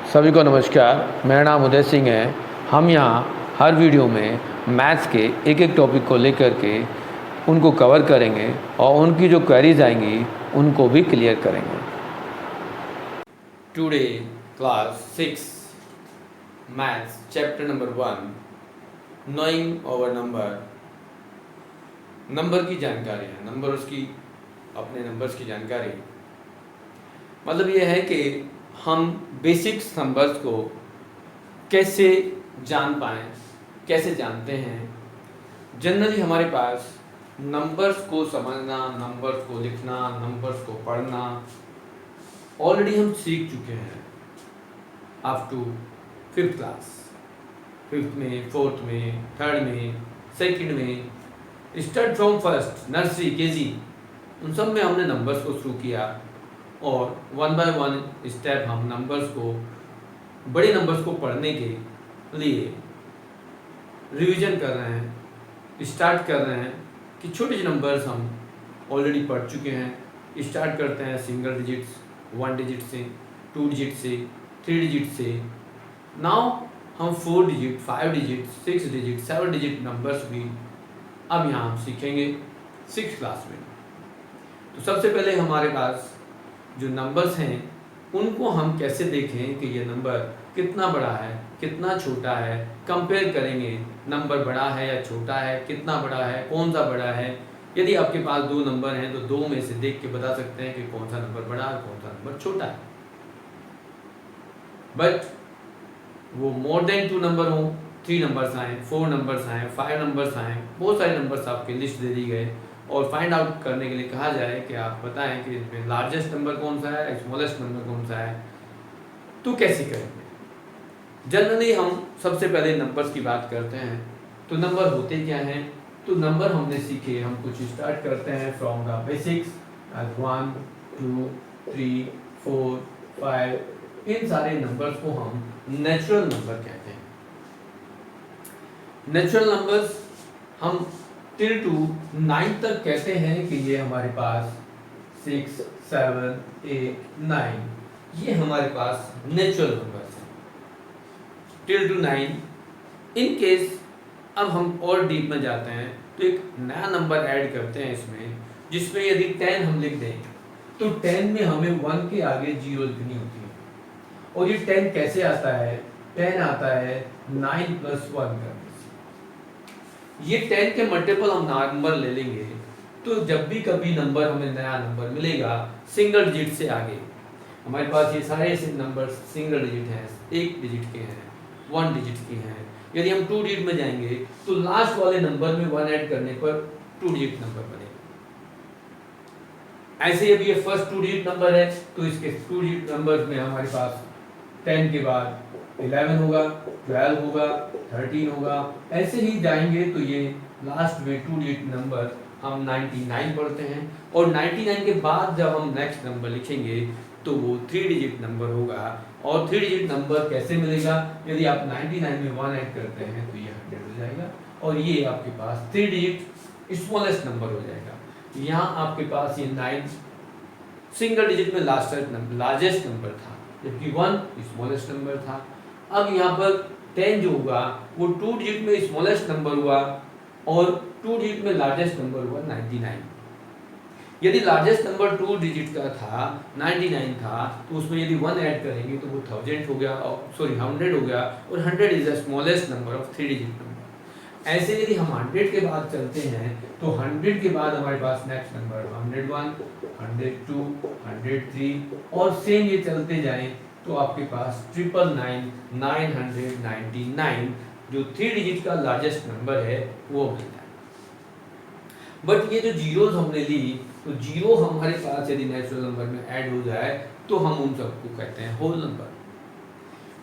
सभी को नमस्कार। मेरा नाम उदय सिंह है। हम यहाँ हर वीडियो में मैथ्स के एक एक टॉपिक को लेकर के उनको कवर करेंगे और उनकी जो क्वेरीज आएंगी उनको भी क्लियर करेंगे। Today class 6 maths chapter number 1 knowing over number की जानकारी है। नंबर्स की अपने नंबर्स की जानकारी मतलब ये है कि हम बेसिक्स नंबर्स को कैसे जान पाएँ, कैसे जानते हैं। जनरली हमारे पास नंबर्स को समझना, नंबर्स को लिखना, नंबर्स को पढ़ना ऑलरेडी हम सीख चुके हैं up to 5th class. 5th में, 4th में, 3rd में, 2nd में, start from first nursery KG उन सब में हमने नंबर्स को शुरू किया और 1 बाय 1 स्टेप हम नंबर्स को, बड़े नंबर्स को पढ़ने के लिए रिवीजन कर रहे हैं, स्टार्ट कर रहे हैं कि छोटे नंबर्स हम ऑलरेडी पढ़ चुके हैं। स्टार्ट करते हैं सिंगल डिजिट्स, 1 डिजिट से, 2 डिजिट से, 3 डिजिट से। नाउ हम 4 digit, 5 digit, 6 digit, 7 digit numbers भी अब यहाँ हम सीखेंगे 6th क्लास में। तो सबसे पहले हमारे पास जो नंबर्स हैं उनको हम कैसे देखें कि ये नंबर कितना बड़ा है, कितना छोटा है। कंपेयर करेंगे, नंबर बड़ा है या छोटा है, कितना बड़ा है, कौन सा बड़ा है। यदि आपके पास 2 नंबर हैं तो 2 में से देख के बता सकते हैं कि कौन सा नंबर बड़ा है, कौन सा नंबर छोटा है। बट वो मोर देन 2 नंबर हो, 3 नंबर्स आए, 4 नंबर्स आए, 5 नंबर्स आए, बहुत सारे नंबर्स आपके लिस्ट दे दी गए और फाइंड आउट करने के लिए कहा जाए कि आप बताएं कि इसमें लार्जेस्ट नंबर कौन सा है, स्मॉलेस्ट नंबर कौन सा है, तो कैसे करेंगे। जनरली हम सबसे पहले नंबर्स की बात करते हैं। तो नंबर होते क्या हैं? तो नंबर हमने सीखे, हम कुछ स्टार्ट करते हैं फ्रॉम द बेसिक्स 1 2 3 4 5। इन सारे नंबर्स को हम नेचुरल नंबर कहते हैं। नेचुरल नंबर्स हम टिल टू 9 तक कहते हैं कि ये हमारे पास 6 7 8 9 ये हमारे पास नेचुरल नंबर्स हैं टिल टू 9। इन केस अब हम और डीप में जाते हैं तो एक नया नंबर ऐड करते हैं इसमें, जिसमें यदि 10 हम लिख दें तो 10 में हमें 1 के आगे 0 लिखनी होती है। और ये 10 कैसे आता है? 10 आता है 9 + 1 करने से। ये 10 के मल्टीपल हम नंबर ले लेंगे तो जब भी कभी नंबर हमें नया नंबर मिलेगा सिंगल डिजिट से आगे, हमारे पास ये सारे नंबर सिंगल डिजिट हैं, 1 डिजिट के हैं, 1 डिजिट के हैं। यदि हम 2 डिजिट में जाएंगे तो लास्ट वाले नंबर में 1 ऐड करने पर 2 डिजिट नंबर बनेगा। ऐसे अभी ये फर्स्ट 2 डिजिट नंबर है तो इसके 2 डिजिट नंबर में हमारे पास 10 के बाद 11 होगा, 12 होगा, 13 होगा। ऐसे ही जाएंगे तो ये लास्ट में 2 डिजिट नंबर हम 99 पढ़ते हैं और 99 के बाद जब हम नेक्स्ट नंबर लिखेंगे तो वो 3 डिजिट नंबर होगा। और 3 डिजिट नंबर कैसे मिलेगा? यदि आप 99 में 1 ऐड करते हैं तो ये 100 हो जाएगा और ये आपके पास 3 डिजिट स्मॉलेस्ट नंबर हो जाएगा। यहाँ आपके पास ये 9 सिंगल डिजिट में लार्जेस्ट नंबर था, जबकि 1 स्मॉलेस्ट नंबर था। अब यहाँ पर 10 जो होगा वो 2 डिजिट में स्मॉलेस्ट नंबर हुआ और 2 डिजिट में लार्जेस्ट नंबर हुआ 99। यदि लार्जेस्ट नंबर 2 डिजिट का था, 99 था, तो उसमें यदि 1 ऐड करेंगे तो वो 1000 हो गया, सॉरी 100 हो गया और 100 is the smallest number of 3 digit number. ऐसे यदि हम 100 के बाद चलते हैं तो 100 के बाद हमारे पास नेक्स्ट नंबर 101, 102, 103 और सेम ये चलते जाएं तो आपके पास 999, 999 जो 3 डिजिट का लार्जेस्ट नंबर है वो मिलता है। बट ये जो जीरोस हमने ली तो जीरो हमारे पास यदि नेचुरल नंबर में ऐड हो जाए तो हम उन सबको कहते हैं होल नंबर।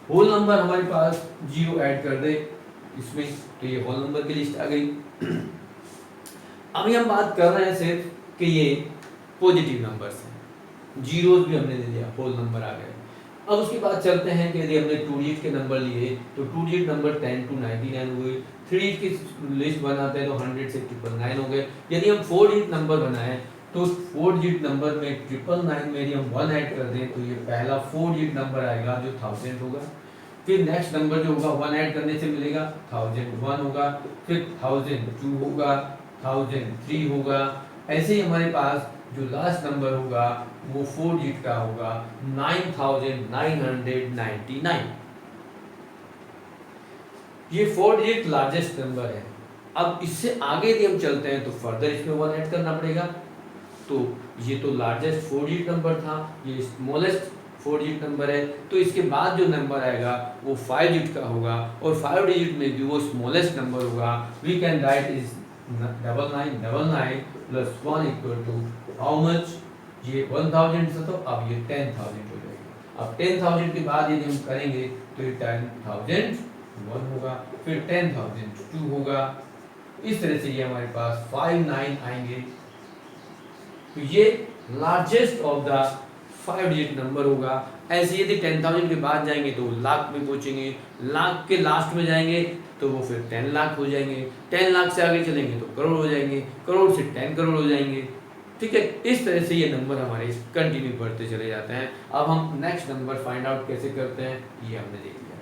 होल नंबर हमारे पास जीरो ऐड कर दे इसमें तो ये होल नंबर की लिस्ट आ गई। अभी हम बात कर रहे हैं सिर्फ कि ये पॉजिटिव नंबर्स हैं, जीरोस भी हमने ले लिया, होल नंबर आ गए। अब उसके बाद चलते हैं कि यदि हमने 2 डिजिट के नंबर लिए तो 2 डिजिट नंबर 10 to 99 हुए, 3 डिजिट की लिस्ट बनाते हैं तो 100 से 999 हो गए। यदि हम 4 डिजिट नंबर बनाएं तो 4 डिजिट नंबर में 999 में यदि हम 1 ऐड कर दें तो ये पहला 4 डिजिट नंबर आएगा जो 1000 होगा। फिर नेक्स्ट नंबर जो होगा 1 ऐड करने से मिलेगा 1001 होगा, फिर 1002 होगा, 1003 होगा। ऐसे ही हमारे पास जो लास्ट नंबर होगा वो 4 डिजिट का होगा 9999। ये 4 डिजिट लार्जेस्ट नंबर है। अब इससे आगे यदि हम चलते हैं तो फर्दर इसमें 1 ऐड करना पड़ेगा। तो ये तो लार्जेस्ट 4 डिजिट नंबर था, ये स्मॉलेस्ट 4 डिजिट नंबर है, तो इसके बाद जो नंबर आएगा वो 5 डिजिट का होगा और 5 डिजिट में भी वो स्मॉलेस्ट नंबर होगा। We can write is 9999 plus 1 equal to how much, ये 1000 था तो अब ये 10,000 हो जाएगा। अब 10,000 के बाद यदि हम करेंगे तो ये 10,001 होगा, फिर 10,002 होगा। इस तरह से ये हमारे पास 59 आएंगे। तो ये largest of the 5 digit number होगा। ऐसे यदि 10,000 के बाद जाएंगे तो लाख में पहुंचेंगे, लाख के लास्ट में जाएंगे तो वो फिर 10 लाख हो जाएंगे, 10 लाख से आगे चलेंगे तो करोड़ हो जाएंगे, करोड़ से 10 करोड़ हो जाएंगे। ठीक है, इस तरह से ये नंबर हमारे कंटिन्यू बढ़ते चले जाते हैं। अब हम नेक्स्ट नंबर फाइंड आउट कैसे करते हैं ये हमने देख लिया।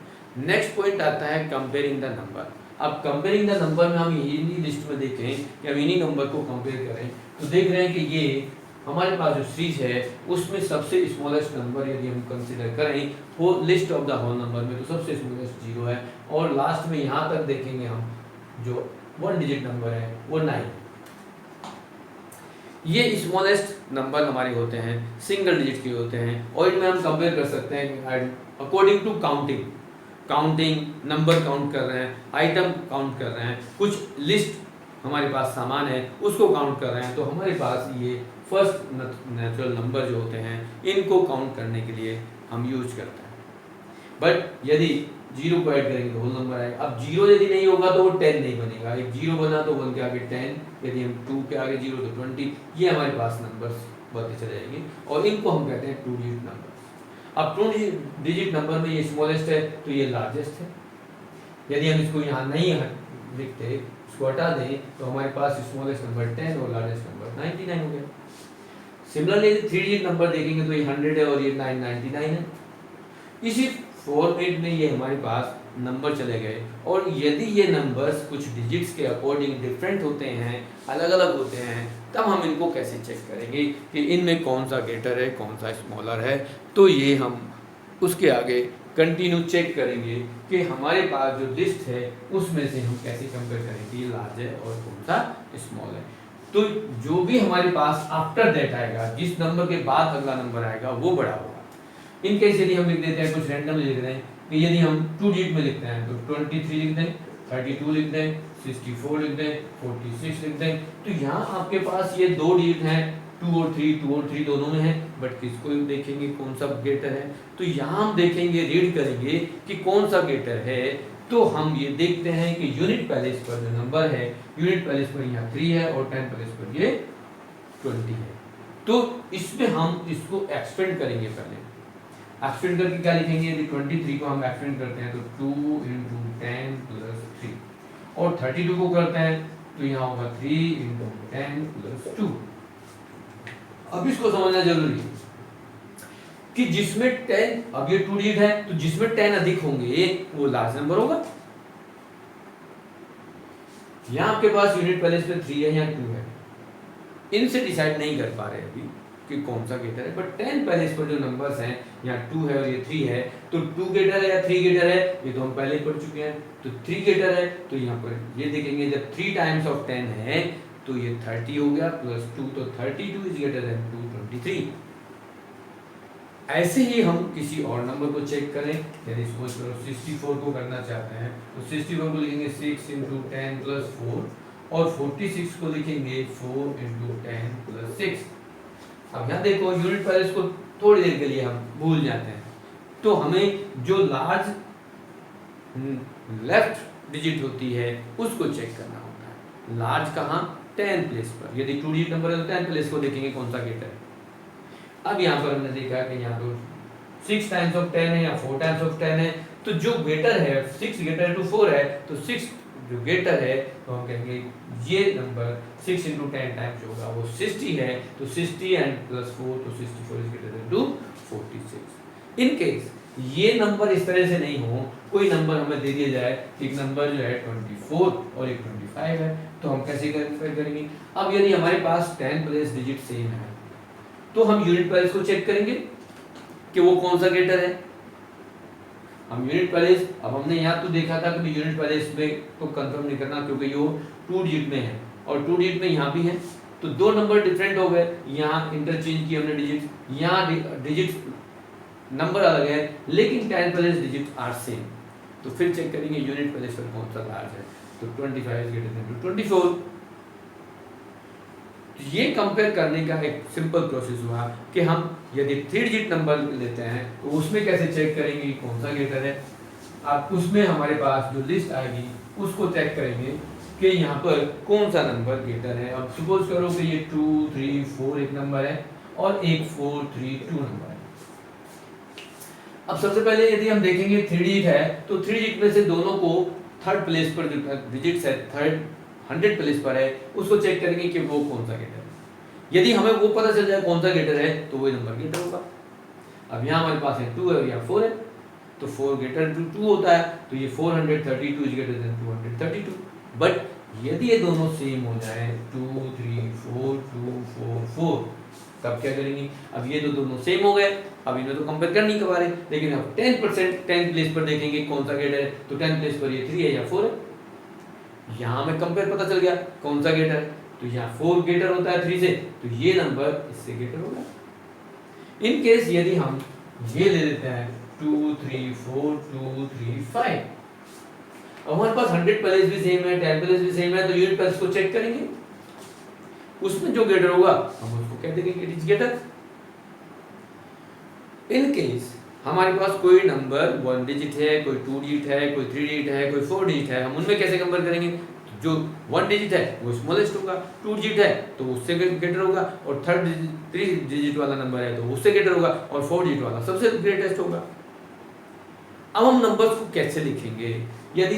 नेक्स्ट पॉइंट आता है कंपेयरिंग द नंबर। अब कंपेयरिंग द नंबर में हम इन्हीं लिस्ट में देखें कि हम इन्हीं नंबर को कंपेयर करें तो देख रहे हैं कि ये हमारे पास जो सीरीज है उसमें सबसे स्मॉलेस्ट नंबर यदि हम कंसीडर करें वो list of the whole number में तो सबसे स्मॉलेस्ट 0 है, और लास्ट में यहाँ तक देखेंगे हम जो 1 डिजिट नंबर है वो 9। ये स्मॉलेस्ट नंबर हमारे होते हैं, सिंगल डिजिट के होते हैं, और इनमें हम कंपेयर कर सकते हैं according to counting number count कर रहे हैं, आइटम काउंट कर रहे हैं, कुछ लिस्ट हमारे पास सामान है उसको काउंट कर रहे हैं, तो हमारे पास ये फर्स्ट नेचुरल नंबर जो होते हैं इनको काउंट करने के लिए हम यूज करते हैं। बट यदि 0 को ऐड करेंगे तो होल नंबर आएगा। अब 0 यदि नहीं होगा तो वो 10 नहीं बनेगा, एक 0 बना तो 1 के आगे 10, यदि हम 2 के आगे 0 तो 20। ये हमारे पास नंबर्स बढ़ते चले जाएंगे और इनको हम कहते हैं 2 डिजिट नंबर। अब 2 डिजिट नंबर में ये स्मॉलेस्ट है तो ये लार्जेस्ट है। यदि हम इसको यहाँ नहीं लिखते, इसको हटा दें तो हमारे पास स्मॉलेस्ट नंबर 10 और लार्जेस्ट नंबर 99 हो गया। सिमिलरली 3 डिजिट नंबर देखेंगे तो ये 100 है और ये 999 है। इसी फॉर्मेट में ये हमारे पास नंबर चले गए, और यदि ये नंबर्स कुछ डिजिट्स के अकॉर्डिंग डिफरेंट होते हैं, अलग अलग होते हैं, तब हम इनको कैसे चेक करेंगे कि इनमें कौन सा ग्रेटर है कौन सा स्मॉलर है। तो ये हम उसके आगे कंटिन्यू चेक करेंगे कि हमारे पास जो लिस्ट है उसमें से हम कैसे कंपेयर करें कि ये लार्ज है और कौन सा स्मॉल है। तो जो भी हमारे पास आफ्टर दैट आएगा, जिस नंबर के बाद अगला नंबर आएगा वो बड़ा होगा। इन केस यदि हम लिख देते हैं, कुछ रैंडमली लिख दें कि यदि हम 2 डिजिट में लिखते हैं तो 23 लिख दें, 32 लिख दें, 64 लिख दें, 46 लिख दें, तो यहाँ आपके पास ये 2 डिजिट हैं, 2 और 3 दोनों में है, बट किसको देखेंगे कौन सा ग्रेटर है। तो यहाँ हम देखेंगे, रीड करेंगे कि कौन सा ग्रेटर है। तो हम ये देखते हैं कि यूनिट प्लेस पर जो नंबर है, यूनिट प्लेस पर यहाँ 3 है और 10 प्लेस पर ये 20 है। तो इसमें हम इसको एक्सपेंड करेंगे। पहले एक्सपेंड करके क्या लिखेंगे, यदि 23 को हम एक्सपेंड करते हैं तो 2 × 10 + 3, और 32 को करते हैं तो यहाँ होगा 3 × 10 + 2। अब इसको समझना जरूरी है कि जिसमें 10, अब ये 2 डिजिट है तो जिसमें 10 अधिक होंगे वो लार्ज नंबर होगा। यहाँ आपके पास यूनिट प्लेस पे 3 है, यहाँ 2 है, इनसे डिसाइड नहीं कर पा रहे अभी कि कौन सा ग्रेटर है। बट 10 प्लेस पर जो नंबर्स हैं, यहाँ 2 है और ये 3 है, तो 2 ग्रेटर है या 3 ग्रेटर है ये तो हम पहले ही पढ़ चुके हैं। तो 3 ग्रेटर है तो यहाँ पर ये देखेंगे जब 3 टाइम्स ऑफ 10 है तो ये 30 हो गया +2, तो 32 इज ग्रेटर देन 223। ऐसे ही हम किसी और नंबर को चेक करें, यदि सपोज करो 64 को करना चाहते हैं तो 64 को लिखेंगे 6 × 10 + 4, और 46 को लिखेंगे 4 × 10 + 6। अब यहाँ देखो यूनिट प्लेस को थोड़ी देर के लिए हम भूल जाते हैं, तो हमें जो लार्ज लेफ्ट डिजिट होती है उसको चेक करना होता है। लार्ज कहाँ, 10 प्लेस पर। यदि 2 डिजिट नंबर है तो 10 प्लेस को देखेंगे कौन सा ग्रेटर है। अब यहाँ पर हमने देखा कि यहाँ तो 6 टाइम्स ऑफ 10 है या 4 टाइम्स ऑफ 10 है, तो जो ग्रेटर है 6 ग्रेटर टू 4 है तो 6 जो गेटर है तो हम कहेंगे ये नंबर 6 इंटू 10 टाइम्स होगा वो 60 है, तो 60 एंड प्लस 4 तो 64 is greater than to 46। In case ये नंबर इस तरह से नहीं हो, कोई नंबर हमें दे दिया जाए, एक नंबर जो है 24 और एक 25 है, तो हम कैसे कंपेयर करेंगे? अब यदि हमारे पास 10 प्लेस डिजिट सेम है तो हम यूनिट प्लेस को चेक करेंगे कि वो कौन सा गेटर है। हम यूनिट प्लेस, अब हमने यहाँ तो देखा था कि यूनिट प्लेस में तो कंफर्म नहीं करना क्योंकि ये 2 डिजिट में है और 2 डिजिट में यहाँ भी है, तो दो नंबर डिफरेंट हो गए, यहाँ इंटरचेंज किए हमने डिजिट, यहाँ डिजिट नंबर अलग है लेकिन 10 प्लेस डिजिट आर सेम। तो फिर चेक करेंगे यूनिट प्लेस पर कौन सा लार्ज है, तो 25 इज ग्रेटर देन 24। तो ये कंपेयर करने का एक सिंपल प्रोसेस हुआ कि हम यदि 3 डिजिट नंबर लेते हैं तो उसमें कैसे चेक करेंगे कौन सा गेटर है। अब उसमें हमारे पास जो लिस्ट आएगी उसको चेक करेंगे कि यहाँ पर कौन सा नंबर गेटर है। अब सपोज करो कि ये 2 3 4 एक नंबर है और एक 4 3 2 नंबर है। अब सबसे पहले यदि हम देखेंगे 3 डिजिट है तो 3 डिजिट में से दोनों को थर्ड प्लेस पर जो डिजिट्स है थर्ड 100 प्लेस पर है उसको चेक करेंगे कि वो कौन सा गेटर है। यदि हमें वो पता चल जाए कौन सा गेटर है तो वही नंबर गेटर होगा। अब यहाँ हमारे पास है 2 है और यहाँ 4 है, तो 4 गेटर 2 होता है, तो ये 432 इज ग्रेटर देन 232। बट यदि ये दोनों सेम हो जाए 2 3 4 2 4 4 तब क्या करेंगे? अब ये दोनों सेम हो गए, अब इन्हें तो कंपेयर कर नहीं कर पा रहे, लेकिन अब 10% 10 प्लेस पर देखेंगे कौन सा गेटर है, तो 10 प्लेस पर ये 3 है या 4 है। यहाँ हमें कंपेयर पता चल गया कौन सा गेटर है, तो यहाँ 4 गेटर होता है 3 से, तो ये नंबर इससे गेटर होगा। इन केस यदि हम ये ले लेते हैं 2 3 4 2 3 5, अब हमारे पास 100 प्लेस भी सेम है 10 प्लेस भी सेम है, तो यूनिट प्लेस को चेक करेंगे, उसमें जो गेटर होगा हम उसको कह देंगे कि it is greater. In case हमारे पास कोई नंबर 1 डिजिट है, कोई 2 डिजिट है, कोई 3 डिजिट है, कोई 4 डिजिट है, हम उनमें कैसे कंपेयर करेंगे? जो 1 डिजिट है वो स्मॉलेस्ट होगा, 2 डिजिट है तो उससे गेटर होगा, और 3 डिजिट वाला नंबर है तो उससे गेटर होगा, और 4 डिजिट वाला सबसे ग्रेटेस्ट होगा। अब हम नंबर्स को कैसे लिखेंगे? यदि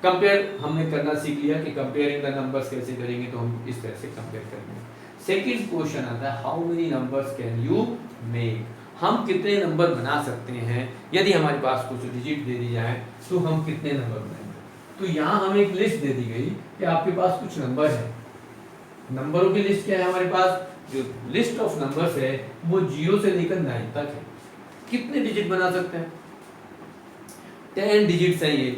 कंपेयर हमने करना सीख लिया कि कंपेयरिंग द नंबर्स कैसे करेंगे, तो हम इस तरह से कंपेयर करेंगे। सेकंड क्वेश्चन आता है how many numbers can you make, हम कितने नंबर बना सकते हैं? यदि हमारे पास कुछ डिजिट दे दी जाए तो हम कितने नंबर बनाएंगे? तो यहाँ हमें एक लिस्ट दे दी गई कि आपके पास कुछ नंबर है, नंबरों की लिस्ट क्या है हमारे पास? जो लिस्ट ऑफ नंबर्स है वो 0 से लेकर 9 तक है। कितने डिजिट बना सकते हैं? 10 डिजिट्स हैं ये,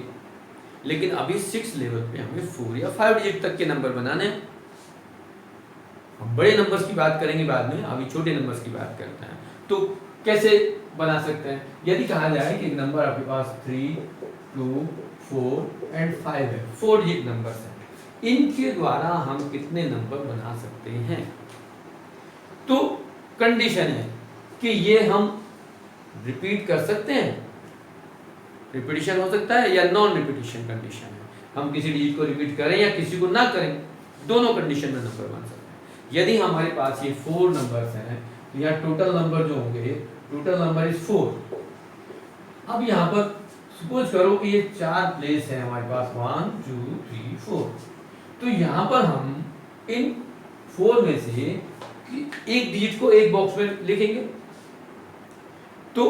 लेकिन अभी 6 लेवल पे हमें 4 या 5 डिजिट तक के नंबर बनाने हैं। हम बड़े नंबर्स की बात करेंगे बाद में, अभी छोटे नंबर्स की बात करते हैं। तो कैसे बना सकते हैं? यदि कहा जाए कि नंबर आपके पास 3 2 4 एंड 5 है, 4 डिजिट नंबर्स हैं, इनके द्वारा हम कितने नंबर बना सकते हैं? तो कंडीशन है कि ये हम रिपीट कर सकते हैं, रिपीटिशन हो सकता है या नॉन रिपीटिशन कंडीशन है, हम किसी डिजिट को रिपीट करें या किसी को ना करें, दोनों कंडीशन में नंबर बन सकते हैं। यदि हमारे पास ये 4 नंबर्स हैं तो यहाँ टोटल नंबर जो होंगे, टोटल नंबर इज 4। अब यहाँ पर सपोज करो कि ये 4 प्लेस है हमारे पास 1 2 3 4, तो यहाँ पर हम इन 4 में से एक डिजिट को एक बॉक्स में लिखेंगे, तो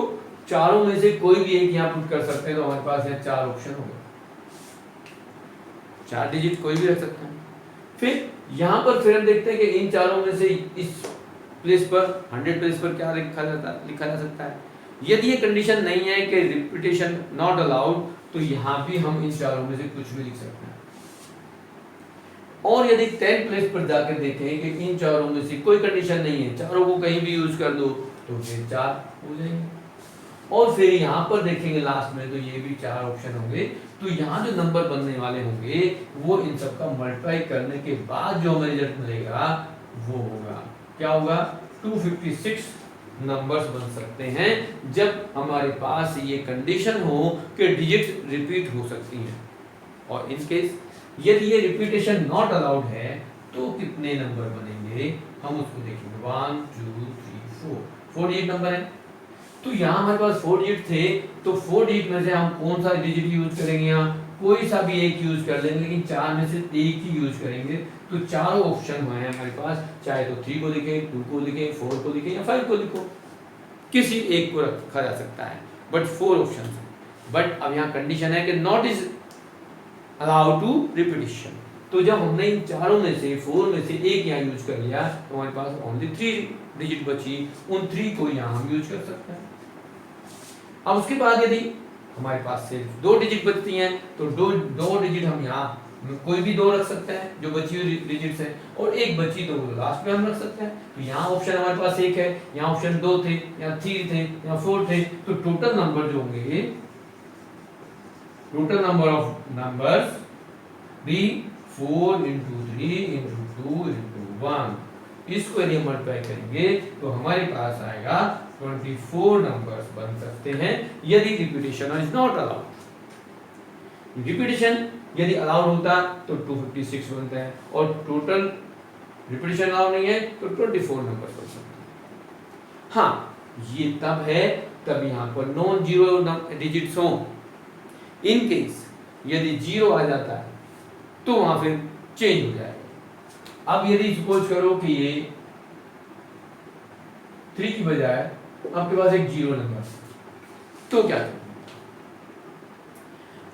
चारों में से कोई भी एक यहाँ पुट कर सकते हैं, तो हमारे पास यहाँ 4 ऑप्शन हो गए, 4 डिजिट कोई भी रख सकते हैं। फिर यहाँ पर फिर हम देखते हैं कि इन चारों में से इस प्लेस पर 100 प्लेस पर क्या लिखा जा सकता है। यदि ये कंडीशन नहीं है कि रिपीटेशन नॉट अलाउड, तो यहाँ भी हम इन चारों में से कुछ भी लिख सकते हैं। और यदि 10 प्लेस पर जाकर देखें कि इन चारों में से कोई कंडीशन नहीं है, चारों को कहीं भी यूज कर दो, तो फिर 4 हो जाएंगे। और फिर यहाँ पर देखेंगे लास्ट में, तो ये भी 4 ऑप्शन होंगे। तो यहाँ जो नंबर बनने वाले होंगे वो इन सब का मल्टीप्लाई करने के बाद जो हमें रिजल्ट मिलेगा वो होगा, क्या होगा? 256 नंबर्स बन सकते हैं जब हमारे पास ये कंडीशन हो कि डिजिट रिपीट हो सकती हैं। और इन केस यदि ये रिपीटेशन नॉट अलाउड है तो कितने नंबर बनेंगे हम उसको देखेंगे। 1 2 3 4 डिजिट नंबर है, तो यहाँ हमारे पास 4 डिजिट थे, तो 4 डिजिट में से हम कौन सा डिजिट यूज करेंगे? यहाँ कोई सा भी एक यूज कर लेंगे, लेकिन चार में से एक ही यूज करेंगे। तो चारों ऑप्शन हुए हैं हमारे पास, चाहे तो 3 को लिखें, 2 को लिखें, 4 को लिखें या 5 को लिखो, किसी एक को रखा जा सकता है, बट 4 ऑप्शन है। बट अब यहाँ कंडीशन है कि not is allowed to repetition. तो जब हमने इन चारों में से 4 में से एक यहाँ यूज कर लिया तो हमारे पास ओनली 3 डिजिट बची, उन 3 को यहाँ हम यूज कर सकते हैं। अब उसके बाद यदि हमारे पास सिर्फ 2 डिजिट बचती हैं तो दो डिजिट हम यहाँ कोई भी 2 रख सकते हैं जो बची हुई डिजिट्स है, और एक बची तो वो लास्ट में हम रख सकते हैं। तो यहाँ ऑप्शन हमारे पास एक है, यहाँ ऑप्शन 2 थे, यहाँ 3 थे, यहाँ 4 थे, तो टोटल नंबर जो होंगे, total number of numbers be 4 into 3 into 2 into 1। इसको यदि हम मल्टीप्लाई करेंगे तो हमारे पास आएगा 24 नंबर्स बन सकते हैं यदि repetition is not allowed. Repetition यदि अलाउड होता तो 256 बनता है, और टोटल रिपीटिशन अलाउड नहीं है तो 24 नंबर्स बन सकते हैं। हाँ, ये तब है तब यहाँ पर नॉन जीरो डिजिट्स हों। इन केस यदि 0 आ जाता है तो वहां फिर चेंज हो जाएगा। अब यदि सपोज करो कि ये 3 की बजाय आपके पास एक 0 नंबर, तो क्या करें?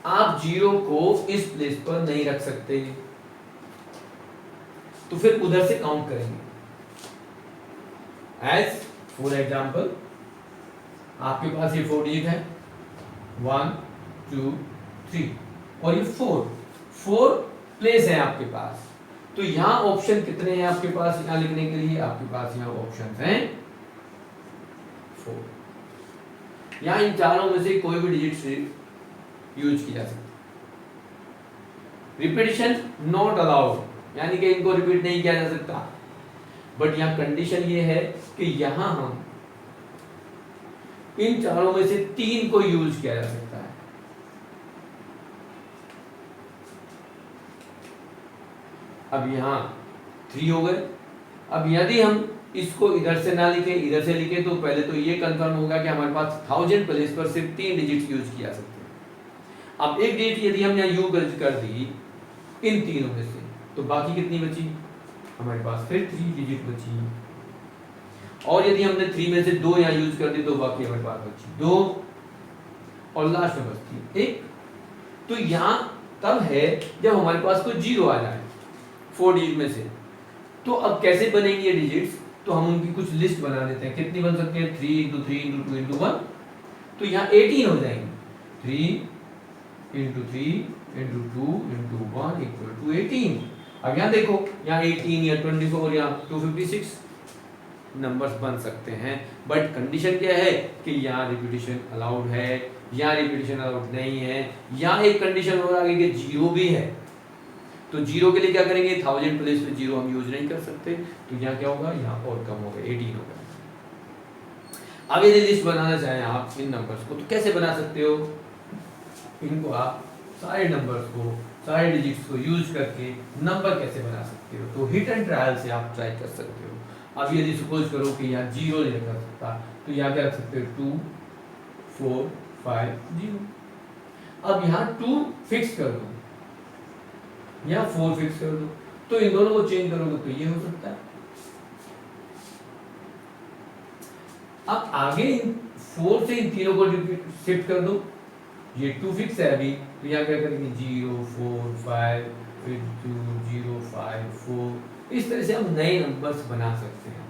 आप 0 को इस प्लेस पर नहीं रख सकते, तो फिर उधर से काउंट करेंगे। एज फॉर एग्जाम्पल आपके पास ये 4 डिजिट है, 1 2 3, और ये 4 प्लेस है आपके पास। तो यहां ऑप्शन कितने हैं आपके पास यहां लिखने के लिए? आपके पास यहां ऑप्शन हैं 4। यहां इन चारों में से कोई भी डिजिट से यूज किया जा सकता है। रिपीटिशन नॉट अलाउड, यानी कि इनको रिपीट नहीं किया जा सकता। बट यहां कंडीशन ये है कि यहां हम इन चारों में से 3 को यूज किया जा सकता है। अब यहाँ 3 हो गए। अब यदि हम इसको इधर से ना लिखें, इधर से लिखें, तो पहले तो ये कंफर्म होगा कि हमारे पास 1000 प्लेस पर सिर्फ 3 डिजिट यूज किया सकते हैं। अब एक डिजिट यदि हमने यू कर दी इन तीनों में से, तो बाकी कितनी बची? हमारे पास फिर 3 डिजिट बची। और यदि हमने 3 में से 2 यहाँ यूज कर दी तो बाकी हमारे पास बची 2, और लास्ट में बचती 1। तो यहाँ तब है जब हमारे पास कोई 0 आ जाए 4 डिजिट में से। तो अब कैसे बनेंगे ये डिजिट्स? तो हम उनकी कुछ लिस्ट बना लेते हैं। कितनी बन सकती है? 3 into 3 into 2 into 1। तो यहाँ 18 हो जाएंगे। 3 into 3 into 2 into 1 equal to 18। अब यहाँ देखो, यहाँ 18 या 24 या 256 नंबर्स बन सकते हैं। बट कंडीशन क्या है कि यहाँ रिपीटिशन अलाउड है, यहाँ रिपीटिशन अलाउड नहीं है। यहाँ एक कंडीशन और आगे कि 0 भी है। तो 0 के लिए क्या करेंगे? 1000 प्लेस पे 0 हम यूज नहीं कर सकते। तो यहाँ क्या होगा? यहाँ और कम होगा, 18 होगा। अब यदि लिस्ट बनाना चाहें आप इन नंबर्स को, तो कैसे बना सकते हो? इनको आप सारे नंबर्स को, सारे डिजिट्स को यूज करके नंबर कैसे बना सकते हो? तो हिट एंड ट्रायल से आप ट्राई कर सकते हो। अब यदि सपोज करो कि यहाँ 0 नहीं रख सकता, तो यहाँ क्या रख सकते हो? 2 4 5 0। अब यहाँ 2 फिक्स कर दो, यहाँ 4 फिक्स कर दो, तो इन दोनों को चेंज करोगे तो ये हो सकता है। अब आगे 4 से इन तीनों को शिफ्ट कर दो। ये 2 फिक्स है अभी, तो यहाँ क्या करेंगे? 0 4 5 फिर 2 0 5 4। इस तरह से हम नए नंबर्स बना सकते हैं।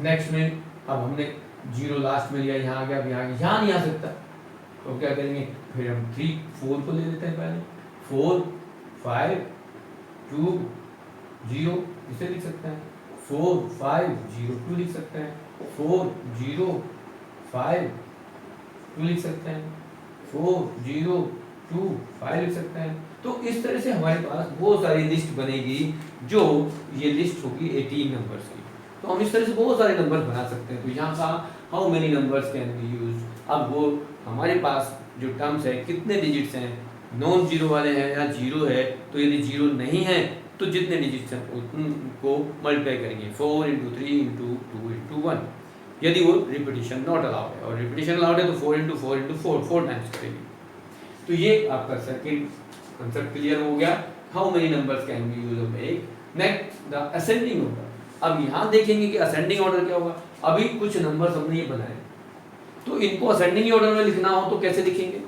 नेक्स्ट में अब हमने 0 लास्ट में लिया, यहाँ आ गया, अब यहाँ नहीं आ सकता, तो क्या करेंगे? फिर हम 3 4 को ले लेते हैं पहले। 4 5 2 0 इसे लिख सकते हैं। 4 5 0 2 लिख सकते हैं। 4 0 5 2 लिख सकते हैं। 4 0 2 5 लिख सकते हैं। तो इस तरह से हमारे पास बहुत सारी लिस्ट बनेगी, जो ये लिस्ट होगी 18 नंबर्स की। तो हम इस तरह से बहुत सारे नंबर बना सकते हैं। तो यहाँ का how many numbers can be use, अब वो हमारे पास जो टर्म्स है कितने डिजिट्स हैं, नॉन जीरो वाले हैं या 0 है, तो यदि 0 नहीं है तो जितने डिजिट्स हैं उनको मल्टीप्लाई करेंगे 4 into 3 into 2 into 1, यदि वो रिपीटिशन नॉट अलाउड है। और रिपीटिशन अलाउड है तो 4 into 4 into 4 4 टाइम्स करेंगे। तो ये आपका सेकंड कंसेप्ट क्लियर हो गया, how many numbers can be use to make. Next the ascending order. अब यहाँ देखेंगे कि असेंडिंग ऑर्डर क्या होगा। अभी कुछ नंबर्स हमने ये बनाए, तो इनको असेंडिंग ऑर्डर में लिखना हो तो कैसे लिखेंगे।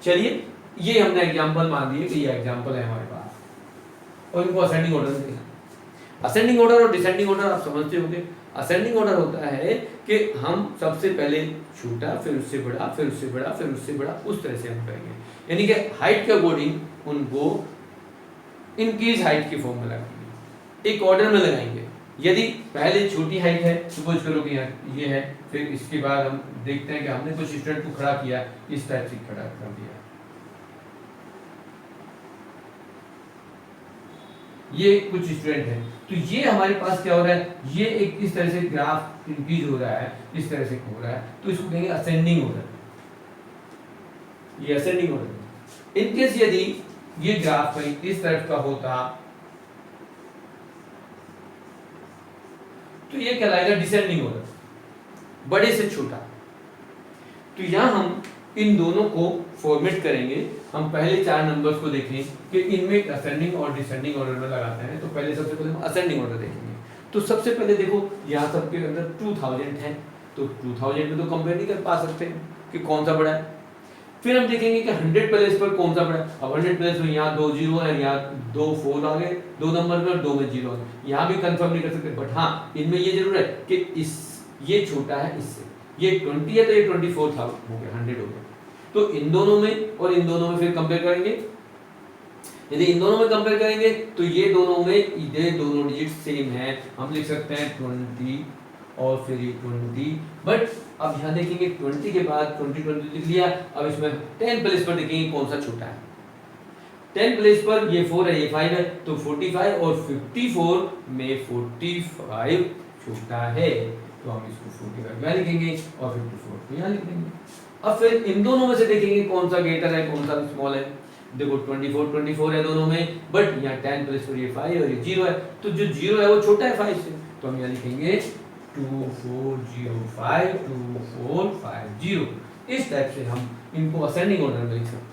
चलिए ये हमने एग्जांपल मान दिए कि ये एग्जांपल है हमारे पास, और इनको असेंडिंग ऑर्डर में लिखना। असेंडिंग ऑर्डर और डिसेंडिंग ऑर्डर आप समझते होंगे। असेंडिंग ऑर्डर होता है कि हम सबसे पहले छोटा, फिर उससे बड़ा, फिर उससे बड़ा, फिर उससे बड़ा, उस तरह से हम करेंगे, यानी कि हाइट के अकॉर्डिंग उनको इंक्रीज हाइट की फॉर्म में लगाएंगे, एक ऑर्डर में लगाएंगे। यदि पहले छोटी हाइट है, सपोज करो कि ये है, फिर इसके बाद हम देखते हैं कि हमने कुछ स्टूडेंट को खड़ा किया, इस टाइप से खड़ा कर दिया, ये कुछ स्टूडेंट है, तो ये हमारे पास क्या हो रहा है, ये एक इस तरह से ग्राफ इंक्रीज हो रहा है, इस तरह से हो रहा है, तो इसको कहेंगे असेंडिंग ऑर्डर, ये असेंडिंग ऑर्डर। इन केस यदि ये ग्राफ कहीं इस तरफ का होता तो ये कहलाएगा डिसेंडिंग ऑर्डर, बड़े से छोटा। तो यहां हम इन दोनों को फॉर्मेट करेंगे। हम पहले 4 नंबर्स को देखें कि इनमें असेंडिंग और डिसेंडिंग ऑर्डर में लगाते हैं। तो पहले सबसे पहले हम असेंडिंग ऑर्डर देखेंगे। तो सबसे पहले देखो यहाँ सबके अंदर 2000 है, तो 2000 में तो कंपेयर नहीं कर पा सकते कि कौन सा बड़ा है। फिर हम देखेंगे कि 100 प्लेस पर कौन सा बड़ा है। अब 100 प्लेस में यहाँ 2 जीरो है, यहाँ 2 4 आ गए, 2 नंबर में और 2 में जीरो आ गए। यहाँ भी कंफर्म नहीं कर सकते, बट हाँ इनमें ये जरूर है कि इस ये छोटा है इससे, ये 20 है तो ये 24 था, हो गया 100 हो गया। तो इन दोनों में और इन दोनों में फिर कंपेयर करेंगे। यदि इन दोनों में कंपेयर करेंगे तो ये दोनों में ये दोनों डिजिट सेम है, हम लिख सकते हैं 20 और फिर ये 20। बट अब यहाँ देखेंगे 20 के बाद 20 लिख लिया। अब इसमें 10 प्लेस पर देखेंगे कौन सा छोटा है। 10 प्लेस पर ये 4 है, ये 5 है, तो 45 और 54 में 45 छोटा है, तो हम इसको 45 यहाँ लिखेंगे और 54 यहाँ लिख देंगे। अब फिर इन दोनों में से देखेंगे कौन सा ग्रेटर है, कौन सा स्मॉल है। देखो 24 है दोनों में, बट यहाँ 10 प्लेस पर ये 5 और ये 0 है, तो जो 0 है वो छोटा है 5 से, तो हम यहाँ लिखेंगे 2405 2450। इस टाइप से हम इनको असेंडिंग ऑर्डर में लिख सकते हैं।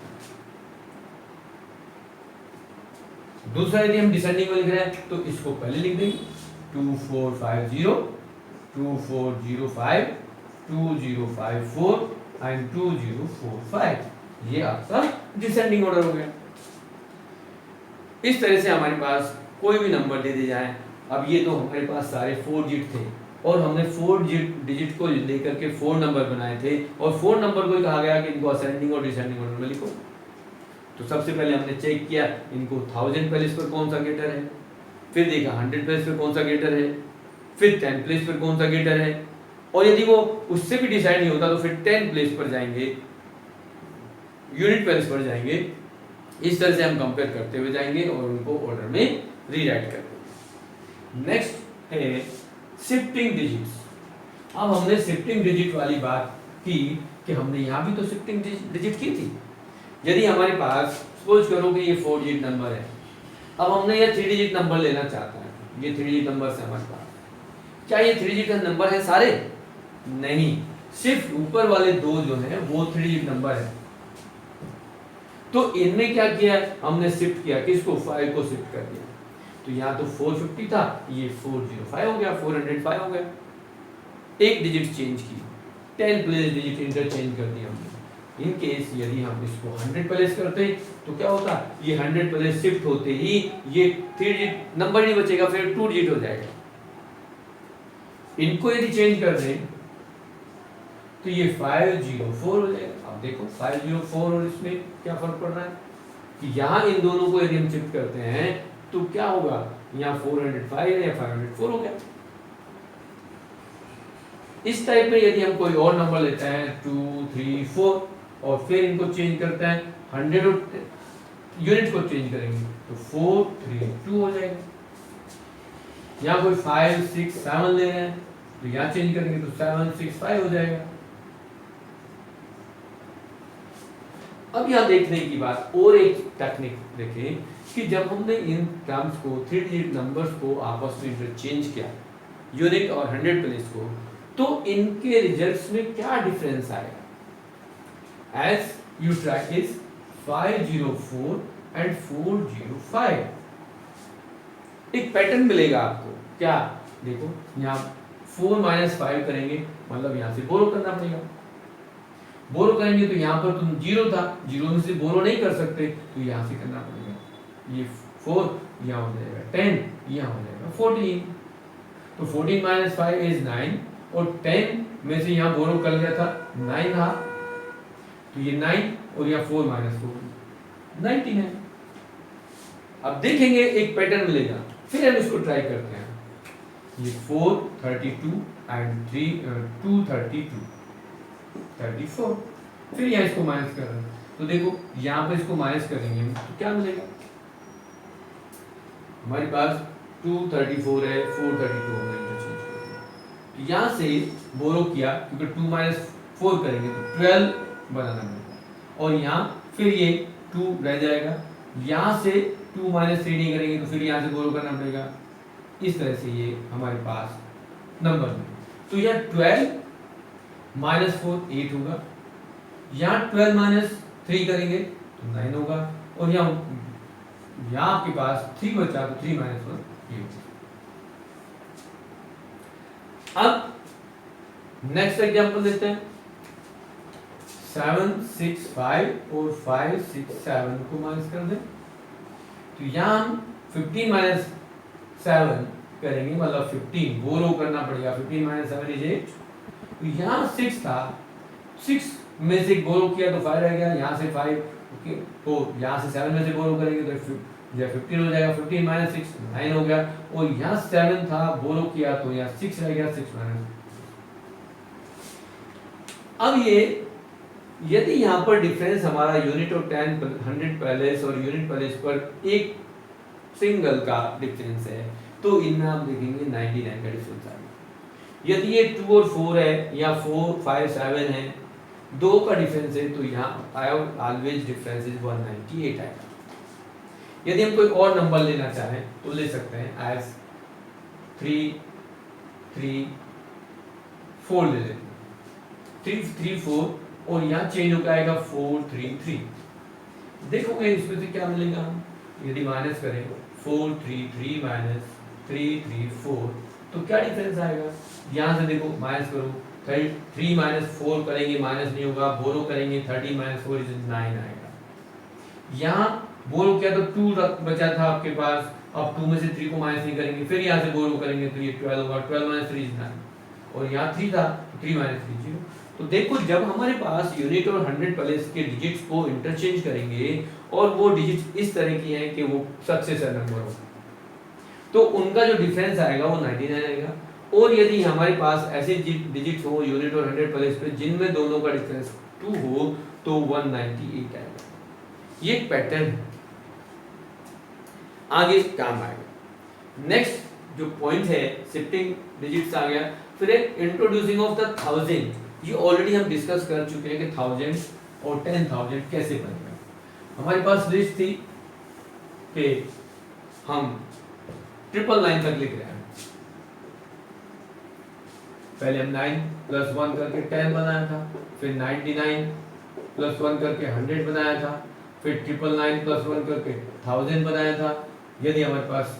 दूसरा यदि हम डिसेंडिंग में लिख रहे हैं तो इसको पहले लिख देंगे 2450 2405 2054 एंड 2045। ये आपका डिसेंडिंग ऑर्डर हो गया। इस तरह से हमारे पास कोई भी नंबर दे दिए जाए। अब ये तो हमारे पास सारे 4 डिजिट थे और हमने 4 डिजिट को लेकर के 4 नंबर बनाए थे, और 4 नंबर को ही कहा गया कि इनको असेंडिंग और डिसेंडिंग ऑर्डर में लिखो। तो सबसे पहले हमने चेक किया इनको 1000 प्लेस पर कौन सा ग्रेटर है, फिर देखा 100 प्लेस पर कौन सा ग्रेटर है, फिर 10 प्लेस पर कौन सा ग्रेटर है, और यदि वो उससे भी डिसाइड नहीं होता तो फिर 10 प्लेस पर जाएंगे, यूनिट प्लेस पर जाएंगे। इस तरह से हम कंपेयर करते हुए जाएंगे और उनको ऑर्डर में रीराइट करेंगे। नेक्स्ट है शिफ्टिंग डिजिट्स। अब हमने शिफ्टिंग डिजिट वाली बात की कि हमने यहाँ भी तो शिफ्टिंग डिजिट की थी। यदि हमारे पास सपोज करो कि ये 4 डिजिट नंबर है, अब हमने ये 3 डिजिट नंबर लेना चाहता है, ये 3 डिजिट नंबर है हमारे पास। क्या ये 3 डिजिट नंबर है सारे? नहीं, सिर्फ ऊपर वाले 2 जो हैं वो 3 डिजिट नंबर है। तो इनमें क्या किया, हमने शिफ्ट किया, किसको? 5 को शिफ्ट कर दिया। तो यहाँ तो 450 था, ये 405 हो गया, 405 हो गया। एक डिजिट चेंज की, 10 प्लेस डिजिट इंटरचेंज कर दिया हमने। इन केस यदि हम इसको 100 प्लेस करते तो क्या होता, ये 100 प्लेस शिफ्ट होते ही ये 3 डिजिट नंबर नहीं बचेगा, फिर 2 डिजिट हो जाएगा। इनको यदि चेंज कर दें तो ये 504 हो जाएगा। अब देखो 504 और इसमें क्या फर्क पड़ रहा है कि यहाँ इन दोनों को यदि हम शिफ्ट करते हैं तो क्या होगा, यहाँ 405 या 504 हो गया। इस टाइप में यदि हम कोई और नंबर लेते हैं 2 3 4 और फिर इनको चेंज करते हैं 100 और यूनिट को चेंज करेंगे तो 432 हो जाएगा। यहाँ कोई 5 6 7 ले रहे हैं तो यहाँ चेंज करेंगे तो 765 हो जाएगा। अब यहाँ देखने की बात और एक टेक्निक देखें कि जब हमने इन टर्म्स को 3 डिजिट नंबर्स को आपस में इंटरचेंज किया, यूनिट और 100 प्लेस को, तो इनके रिजल्ट्स में क्या डिफरेंस आएगा। As you try this, 504 and 405। एक पैटर्न मिलेगा आपको, क्या देखो यहाँ 4 माइनस 5 करेंगे, मतलब यहाँ से बोरो करना पड़ेगा। बोरो करेंगे तो यहाँ पर तुम 0 था, 0 में से बोरो नहीं कर सकते, तो यहाँ से करना पड़ेगा। ये 4 यहाँ हो जाएगा 10, यहाँ हो जाएगा 14। तो 14 माइनस 5 इज 9, और 10 में से यहाँ बोरो कर लिया था 9 था, तो ये 9 और यहाँ 4 माइनस 4 19 है। अब देखेंगे एक पैटर्न मिलेगा, फिर हम इसको ट्राई करते हैं। ये 4 32 एंड 2 32 34, फिर यहाँ इसको माइनस कर रहे हैं, तो देखो यहाँ पे इसको माइनस करेंगे तो क्या मिलेगा, हमारे पास 234 है, 432 होगा, इंटरचेंज करेंगे। यहाँ से बोरो किया, क्योंकि 2 माइनस 4 करेंगे तो 12 बनाना पड़ेगा, और यहाँ फिर ये 2 रह जाएगा। यहाँ से 2 माइनस 3 नहीं करेंगे तो फिर यहाँ से बोरो करना पड़ेगा। इस तरह से ये हमारे पास नंबर में, तो यह 12 माइनस 4 8 होगा, यहाँ 12 माइनस 3 करेंगे तो 9 होगा, और यहाँ आपके पास 3 बचा तो 3 माइनस 1 ये होगा। अब नेक्स्ट एग्जांपल लेते हैं। 7 6 5 और 5 6 7 को माइनस कर दें, तो यहाँ हम 15 माइनस 7 करेंगे, मतलब 15 बोरो करना पड़ेगा। 15 माइनस 7 इज 8। तो यहाँ 6 था, 6 में से बोरो किया तो 5 रह गया, यहाँ से 5 ओके, तो यहाँ से 7 में से बोरो करेंगे तो 15 हो जाएगा। 15 माइनस 6 9 हो गया, और यहाँ 7 था बोरो किया तो यहाँ 6 रह गया, 6 माइनस। अब ये यदि यहाँ पर डिफरेंस हमारा यूनिट और 100 पैलेस और यूनिट पैलेस पर एक सिंगल का डिफरेंस है, तो इनमें आप देखेंगे 99 का डिफरेंस आएगा। यदि ये 2 और 4 है, या 4 5 7 है, 2 का डिफरेंस है, तो यहाँ ऑलवेज डिफरेंस इज 198 आएगा। यदि हम कोई और नंबर लेना चाहें तो ले सकते हैं, एज 3 3 4 ले लेते हैं, 3 3 4, और यहाँ चेंज होकर आएगा 4 3 3। देखोगे इसमें से क्या मिलेगा, यदि माइनस करें 4 3 3 माइनस 3 3 4, तो क्या डिफरेंस आएगा। यहाँ से देखो माइनस करो, 3 माइनस 4 करेंगे माइनस नहीं होगा, बोरो करेंगे 30 माइनस 4 इज 9 आएगा। यहाँ बोरो किया तो 2 बचा था आपके पास, अब 2 में से 3 को माइनस नहीं करेंगे, फिर यहाँ से बोरो करेंगे तो ये 12 होगा, 12 माइनस 3 इज 9, और यहाँ 3 था, 3 माइनस 3 0। तो देखो जब हमारे पास यूनिट और 100 प्लेस के डिजिट्स को इंटरचेंज करेंगे और वो डिजिट्स इस तरह की हैं कि वो सक्सेसर नंबर हो, तो उनका जो डिफरेंस आएगा वो 99 आएगा। और यदि हमारे पास ऐसे डिजिट्स हो यूनिट और 100 प्लेस पे जिनमें दोनों का डिफरेंस 2 हो, तो 198 आएगा। ये एक पैटर्न है, आगे काम आएगा। नेक्स्ट जो पॉइंट है, शिफ्टिंग डिजिट्स आ गया। फिर इंट्रोड्यूसिंग ऑफ द 1000, ये ऑलरेडी हम डिस्कस कर चुके हैं कि 1000 और 10,000 कैसे बनेगा। हमारे पास लिस्ट थी कि हम 999 तक लिख रहे हैं, पहले हम 9 प्लस 1 करके 10 बनाया था, फिर 99 प्लस 1 करके 100 बनाया था, फिर 999 प्लस 1 करके 1000 बनाया था। यदि हमारे पास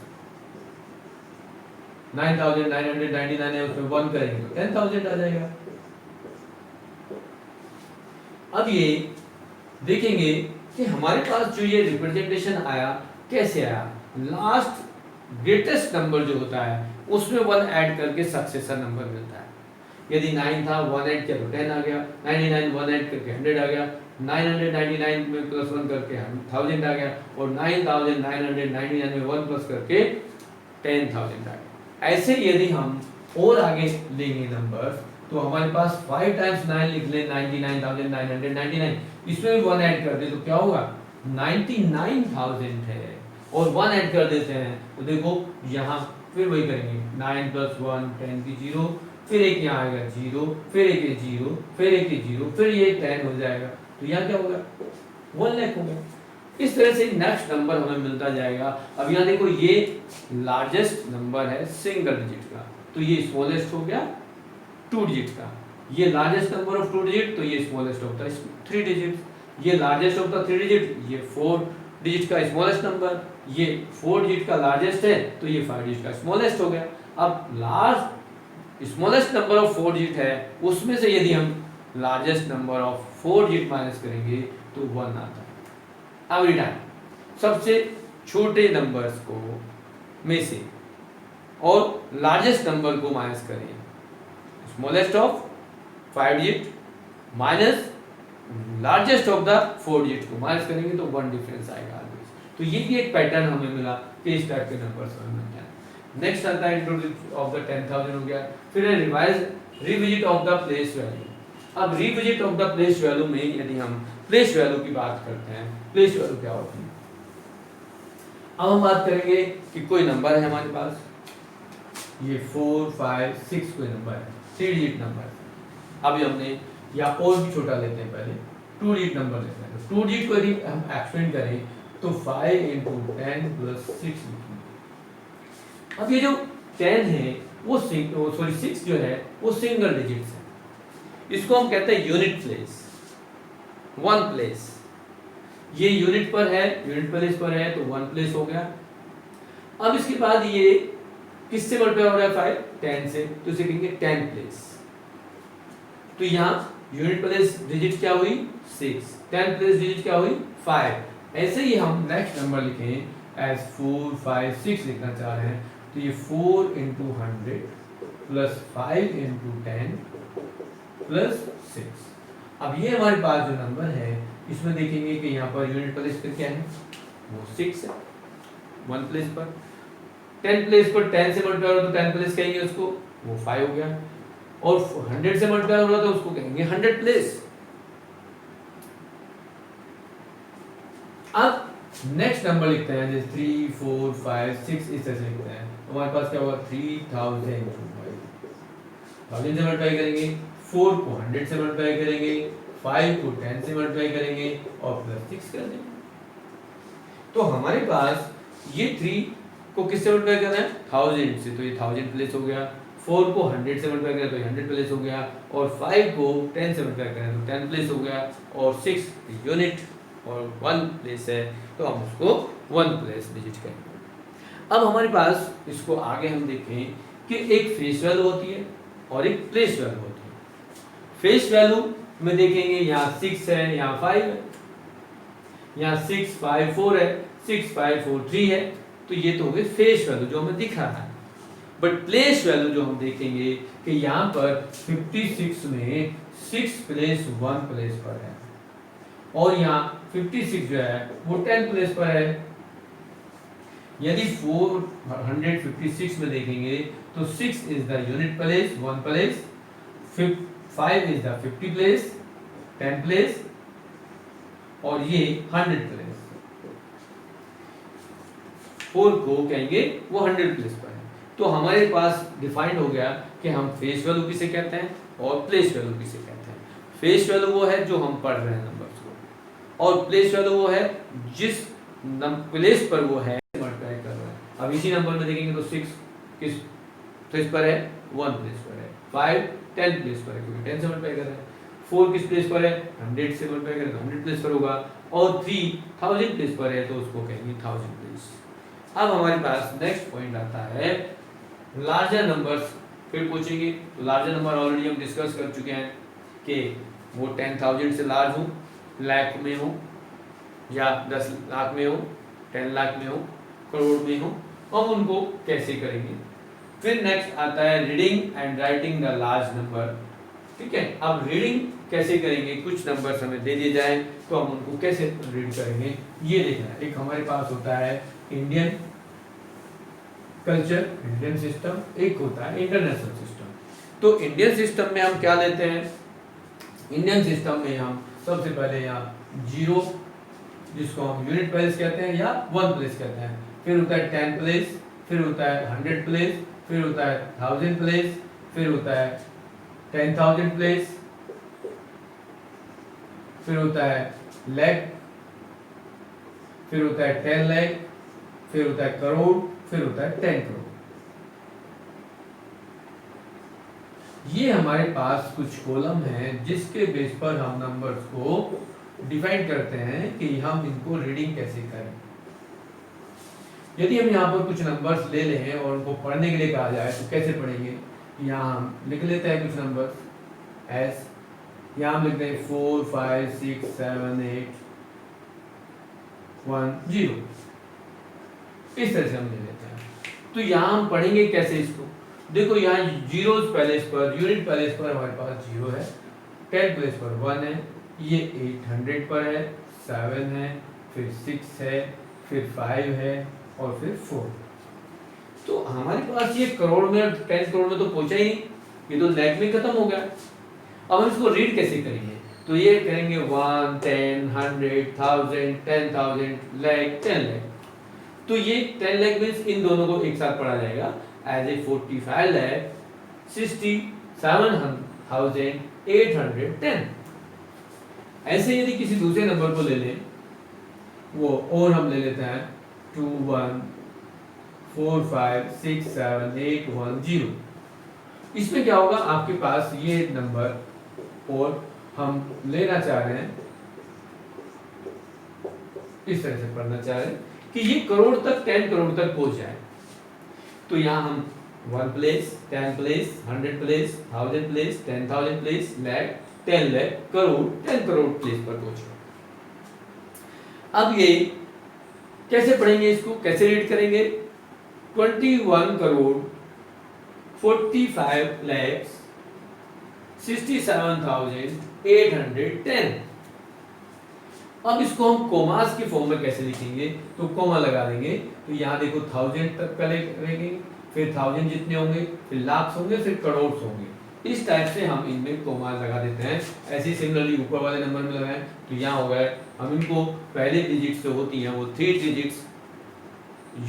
9999 है, उसमें 1 करेंगे तो 10,000 आ जाएगा। अब ये देखेंगे कि हमारे पास जो ये रिप्रेजेंटेशन आया कैसे आया। लास्ट ग्रेटेस्ट नंबर जो होता है उसमें 1 ऐड करके सक्सेसर नंबर मिलता है। यदि 9 था, 1 ऐड किया तो 10 आ गया, 99 1 ऐड करके 100 आ गया, 999 में प्लस 1 करके 1000 आ गया, और 9999 में 1 प्लस करके 10,000 आ गया। ऐसे यदि हम और आगे लेंगे नंबर, तो हमारे पास 5 टाइम्स 9 लिख लें, 99,999, इसमें भी 1 ऐड कर दे तो क्या होगा, 99,000 है, और 1 ऐड कर देते हैं तो देखो यहाँ फिर वही करेंगे, 9 प्लस 1 10 की 0, फिर एक यहाँ आएगा 0, फिर एक ये 0, फिर एक ये 0, फिर ये 10 हो जाएगा, तो यहाँ क्या होगा 1 लाख हो गया। इस तरह से नेक्स्ट नंबर हमें मिलता जाएगा। अब यहाँ देखो ये लार्जेस्ट नंबर है सिंगल डिजिट का, तो ये स्मॉलेस्ट हो गया 2 डिजिट का, ये लार्जेस्ट नंबर ऑफ 2 डिजिट, तो ये स्मॉलेस्ट ऑफ द 3 डिजिट, ये लार्जेस्ट ऑफ द 3 डिजिट, ये 4 डिजिट का स्मॉलेस्ट नंबर, ये 4 डिजिट का लार्जेस्ट है तो ये 5 डिजिट का स्मॉलेस्ट हो गया। अब large smallest number of 4 digit है, उसमें से यदि हम largest number of 4 digit minus करेंगे तो 1 आता है। एवरी टाइम सबसे छोटे नंबर्स को में से और लार्जेस्ट नंबर को माइनस करें, smallest of 5 digit minus largest of the 4 digit को माइनस करेंगे तो 1 डिफरेंस आएगा ऑलवेज। तो ये भी एक पैटर्न हमें मिला कि इस टाइप के नंबर्स हमें मिल जाए। नेक्स्ट आता है इंट्रोड्यूस ऑफ द 10,000 हो गया। फिर है revisit of the place value. अब revisit of the place value में यदि हम प्लेस वैल्यू की बात करते हैं, प्लेस वैल्यू क्या होती है? अब हम बात करेंगे कि कोई नंबर है हमारे पास, ये 4 5 6 कोई नंबर है, 3 डिजिट नंबर है। अभी हमने या और भी छोटा लेते हैं, पहले 2 डिजिट नंबर लेते हैं। 2 डिजिट को यदि हम एक्सपेंड करें तो 5 × 10 + 6 लिखेंगे। अब ये जो 10 है वो 6 जो है वो सिंगल डिजिट्स है, इसको हम कहते हैं यूनिट प्लेस, 1 प्लेस। ये यूनिट पर है, यूनिट प्लेस पर है तो 1 प्लेस हो गया। अब इसके बाद ये किससे मल्टीप्लाई हो रहा है? 5 10 से, तो इसे कहेंगे 10 प्लेस। तो यहाँ यूनिट प्लेस डिजिट क्या हुई? 6, 10 प्लेस डिजिट क्या हुई? 5। ऐसे ही हम नेक्स्ट नंबर लिखें एज 4 5 6 लिखना चाह रहे हैं तो ये 4 × 100 + 5 × 10 + 6। अब ये हमारे पास जो नंबर है इसमें देखेंगे कि यहाँ पर यूनिट प्लेस पर क्या है, वो 6 है 1 प्लेस पर। 10 प्लेस पर 10 से मल्टीप्लाई हो तो 10 प्लेस कहेंगे उसको, वो 5 हो गया। और 100 से मल्टीप्लाई हो रहा तो उसको कहेंगे 100 प्लेस। अब नेक्स्ट नंबर लिखते हैं, जैसे 3 4 5 6 इस तरह से लिखते हैं। हमारे पास क्या होगा? 3000 1000 से मल्टीप्लाई करेंगे, 4 को 100 से मल्टीप्लाई करेंगे, 5 को 10 से मल्टीप्लाई करेंगे और +6 कर देंगे। तो हमारे पास ये 3 को किससे मल्टीप्लाई करना है? 1000 से, तो ये 1000 प्लेस हो गया। 4 को 100 से मल्टीप्लाई करें तो 100 प्लेस हो गया, और 5 को 10 से मल्टीप्लाई करें तो 10 प्लेस हो गया, और 6 यूनिट और 1 प्लेस है तो हम उसको 1 प्लेस डिजिट कहेंगे। अब हमारे पास इसको आगे हम देखें कि एक फेस वैल्यू होती है और एक प्लेस वैल्यू होती है। फेस वैल्यू में देखेंगे यहाँ 6 है, यहाँ 5 है, यहाँ 6 5 4 है, 6 5 4 3 है, तो ये तो हो गए फेस वैल्यू जो हमें दिख रहा है। बट प्लेस वैल्यू जो हम देखेंगे कि यहाँ पर 56 में 6 प्लेस 1 प्लेस पर है, और यहाँ 56 जो है वो 10 प्लेस पर है। यदि 456 में देखेंगे तो 6 is the unit place 1 place, 5 is the 50 place 10 place, और ये 100 प्लेस। 4 को कहेंगे वो 100 प्लेस पर है। तो हमारे पास डिफाइंड हो गया कि हम फेस वैल्यू किसे कहते हैं और प्लेस वैल्यू किसे कहते हैं। फेस वैल्यू वो है जो हम पढ़ रहे हैं नंबर्स को, और प्लेस वैल्यू वो है जिस प्लेस पर वो है मल्टीप्लाई कर रहा है। अब इसी नंबर में देखेंगे तो 6 किस प्लेस पर है? 1 प्लेस पर है। 5 10 प्लेस पर है क्योंकि 10 से मल्टीप्लाई कर रहे हैं। 4 किस प्लेस पर है? 100 से मल्टीप्लाई करें तो 100 प्लेस पर होगा, और 3 1000 प्लेस पर है तो उसको कहेंगे 1000 प्लेस। अब हमारे पास नेक्स्ट पॉइंट आता है लार्जर नंबर्स। फिर पूछेंगे तो लार्जर नंबर ऑलरेडी हम डिस्कस कर चुके हैं कि वो 10,000 से लार्ज हो, लाख में हो, या 10 लाख में हो, 10 लाख में हो, करोड़ में हो, हम उनको कैसे करेंगे। फिर नेक्स्ट आता है reading and writing the large number. ठीक है, अब रीडिंग कैसे करेंगे? कुछ नंबर्स हमें दे दिए जाए तो हम उनको कैसे रीड करेंगे ये देखना है। एक हमारे पास होता है इंडियन कल्चर, इंडियन सिस्टम, एक होता है इंटरनेशनल सिस्टम। तो इंडियन सिस्टम में हम क्या लेते हैं? इंडियन सिस्टम में हम सबसे पहले यहाँ 0 जिसको हम यूनिट प्लेस कहते हैं या 1 प्लेस कहते हैं, फिर होता है 10 प्लेस, फिर होता है 100 प्लेस, फिर होता है 1000 प्लेस, फिर होता है 10,000 प्लेस, फिर होता है लाख, फिर होता है 10 लाख, फिर होता है करोड़, फिर होता है 10 करोड़। ये हमारे पास कुछ कॉलम हैं जिसके बेस पर हम नंबर्स को डिफाइन करते हैं कि हम इनको रीडिंग कैसे करें। यदि हम यहाँ पर कुछ नंबर्स ले लें और उनको पढ़ने के लिए कहा जाए तो कैसे पढ़ेंगे? यहाँ हम लिख लेते हैं कुछ नंबर्स एस, यहाँ हम लिखते हैं 4 5 6 7 8 1 0, इस तरह से हम ले लेते हैं। तो यहाँ हम पढ़ेंगे कैसे इसको? देखो यहाँ जीरोस पहले पर, यूनिट पहले पर हमारे पास 0 है, 10 प्लेस पर 1 है, ये 800 पर है, 7 है, फिर 6 है, फिर 5 है और फिर 4। तो हमारे पास ये करोड़ में, 10 करोड़ में तो पहुंचा ही नहीं, ये तो लैख में खत्म हो गया। अब हम इसको रीड कैसे करेंगे? तो ये करेंगे 1 10 100 1000 10,000 लाख 10 लाख। तो ये 10 लाख मींस इन दोनों को एक साथ पढ़ा जाएगा एज ए 45 लाख 67,810। ऐसे यदि किसी दूसरे नंबर को ले लें, वो और हम ले लेते हैं 2 1 4 5 6 7 8 1 0। इसमें क्या होगा, आपके पास ये नंबर और हम लेना चाह रहे हैं, इस तरह से पढ़ना चाह रहे हैं कि ये करोड़ तक, 10 करोड़ तक पहुंच जाए। तो यहाँ हम 1 place, 10 place, 100 place, 1000 place, 10,000 place, lakh, 10 lakh, crore, 10 crore place पर पहुंचे। अब ये कैसे पढ़ेंगे, इसको कैसे रीड करेंगे? 21 करोड़ 45 lakhs 67,810। अब इसको हम कोमास के फॉर्म में कैसे लिखेंगे? तो कोमा लगा देंगे। तो यहाँ देखो 1000 तक पहले करेंगे, फिर 1000 जितने होंगे, फिर लाख होंगे, फिर करोड़ होंगे। इस टाइप से हम इनमें कोमा लगा देते हैं। ऐसे सिमिलरली ऊपर वाले नंबर में लगाएं तो यहाँ हो गया, हम इनको पहले डिजिट जो होती हैं वो 3 डिजिट्स,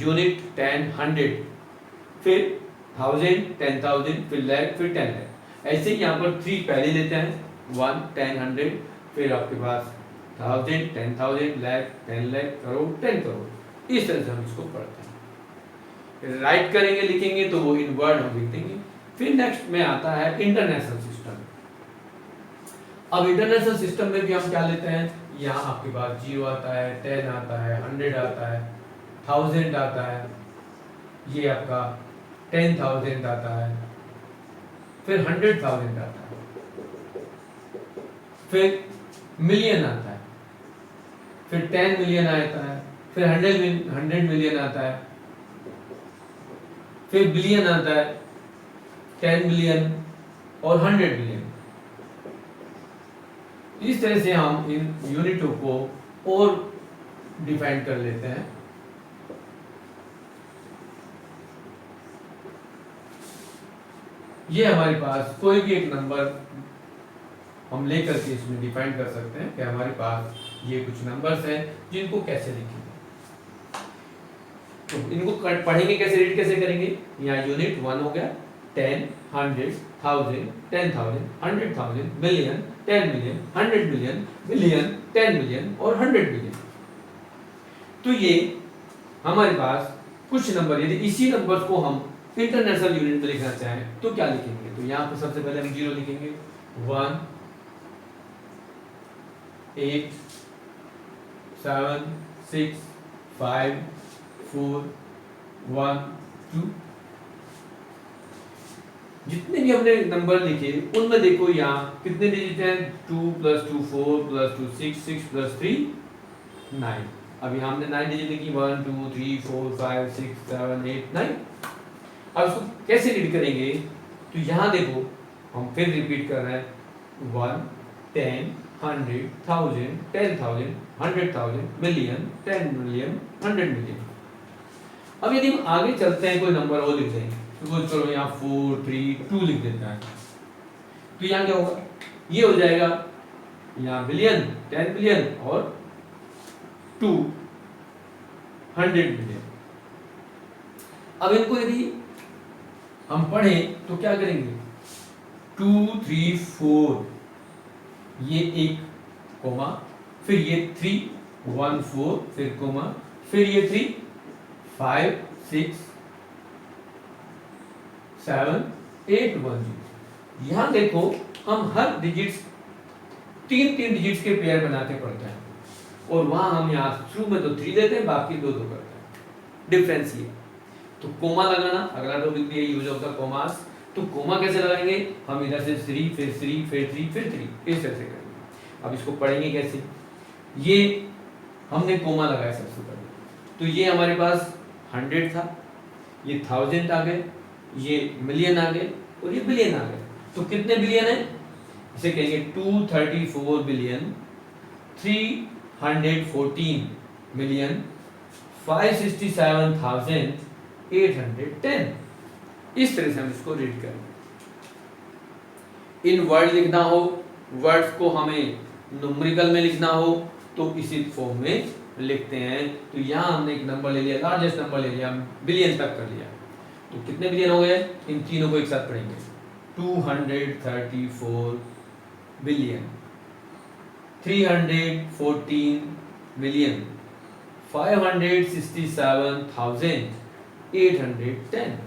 यूनिट 10 100, फिर 1000 10,000, फिर लाख, फिर 10 लाख। ऐसे ही यहाँ पर 3 पहले लेते हैं, 1 10 100, फिर आपके पास 1000 10,000 लाख 10 लाख करोड़ 10 करोड़। इस तरह से हम इसको पढ़ते हैं। राइट करेंगे, लिखेंगे तो वो इन वर्ड हम लिख देंगे। फिर नेक्स्ट में आता है इंटरनेशनल सिस्टम। अब इंटरनेशनल सिस्टम में भी हम क्या लेते हैं? यहाँ आपके पास 0 आता है, 10 आता है, 100 आता है, 1000 आता है, ये आपका 10,000 आता है, फिर 100,000 आता है, फिर मिलियन आता है, फिर 10 मिलियन आता है, फिर 100 मिलियन आता है, फिर बिलियन आता है, 10 बिलियन और 100 बिलियन। इस तरह से हम इन यूनिटों को और डिफाइन कर लेते हैं। ये हमारे पास कोई भी एक नंबर हम लेकर के इसमें डिफाइन कर सकते हैं कि हमारे पास ये कुछ नंबर्स हैं जिनको कैसे लिखेंगे। तो इनको पढ़ेंगे कैसे, रीड कैसे करेंगे? यहाँ यूनिट 1 हो गया, 10 100 1000 10,000 100,000 million 10 million 100 million billion 10 million और 100 बिलियन। तो ये हमारे पास कुछ नंबर, यदि इसी नंबर्स को हम इंटरनेशनल यूनिट में लिखना चाहें तो क्या लिखेंगे? तो यहाँ पर सबसे पहले हम 0 लिखेंगे, 1 8 7 6 5 4 1 2। जितने भी हमने नंबर लिखे उनमें देखो यहाँ कितने डिजिट हैं? 2 + 2 4 + 2 6 6 + 3 9। अब यहाँ हमने 9 डिजिट लिखी, 1 2 3 4 5 6 7 8 9। अब इसको कैसे रीड करेंगे? तो यहाँ देखो हम फिर रिपीट कर रहे हैं, 1 10 100 1000 10,000 100,000 मिलियन 10 मिलियन 100 मिलियन। अब यदि हम आगे चलते हैं, कोई नंबर और लिख देंगे, तो चलो यहाँ 4 3 2 लिख देते हैं। तो यहाँ क्या होगा? ये हो जाएगा यहाँ बिलियन 10 बिलियन और 200 मिलियन। अब इनको यदि हम पढ़ें तो क्या करेंगे? 2 3 4, ये एक कोमा, फिर ये 3 1 4, फिर कोमा, फिर ये 3 5 6 7 8 1 0। यहां देखो हम हर डिजिट तीन तीन डिजिट्स के पेयर बना के पढ़ते हैं, और वहां हम यहाँ शुरू में तो 3 देते हैं, बाकी 2 करते हैं। डिफरेंस ये तो कोमा लगाना, अगला टॉपिक भी यूज ऑफ द कोमास। तो कोमा कैसे लगाएंगे, हम इधर से 3 फिर 3 फिर 3 फिर 3 इस तरह से करेंगे। अब इसको पढ़ेंगे कैसे, ये हमने कोमा लगाया सबसे पहले, तो ये हमारे पास 100 था, ये 1000 आ गए, ये मिलियन आ गए और ये बिलियन आ गए। तो कितने बिलियन है, इसे कहेंगे 234 बिलियन 314 मिलियन 567,810। इस तरह से हम इसको रीड करेंगे। इन वर्ड लिखना हो, वर्ड्स को हमें न्यूमेरिकल में लिखना हो तो इसी फॉर्म में लिखते हैं। तो यहाँ हमने एक नंबर ले लिया, लार्जेस्ट नंबर ले लिया, बिलियन तक कर लिया। तो कितने बिलियन हो गए, इन तीनों को एक साथ पढ़ेंगे। 234 बिलियन 314 मिलियन 567,810।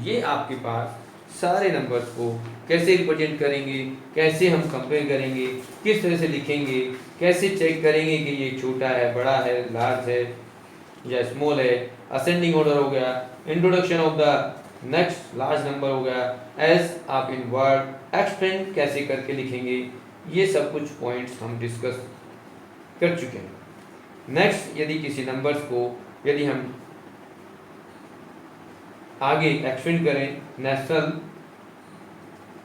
ये आपके पास सारे नंबर्स को कैसे रिप्रेजेंट करेंगे, कैसे हम कंपेयर करेंगे, किस तरह से लिखेंगे, कैसे चेक करेंगे कि ये छोटा है, बड़ा है, लार्ज है या स्मॉल है, असेंडिंग ऑर्डर हो गया, introduction of the next large number हो गया, एज आप इन वर्ड एक्सप्लेन कैसे करके लिखेंगे, ये सब कुछ पॉइंट्स हम डिस्कस कर चुके हैं। नेक्स्ट, यदि किसी नंबर्स को यदि हम आगे एक्सप्लेन करें, नेशनल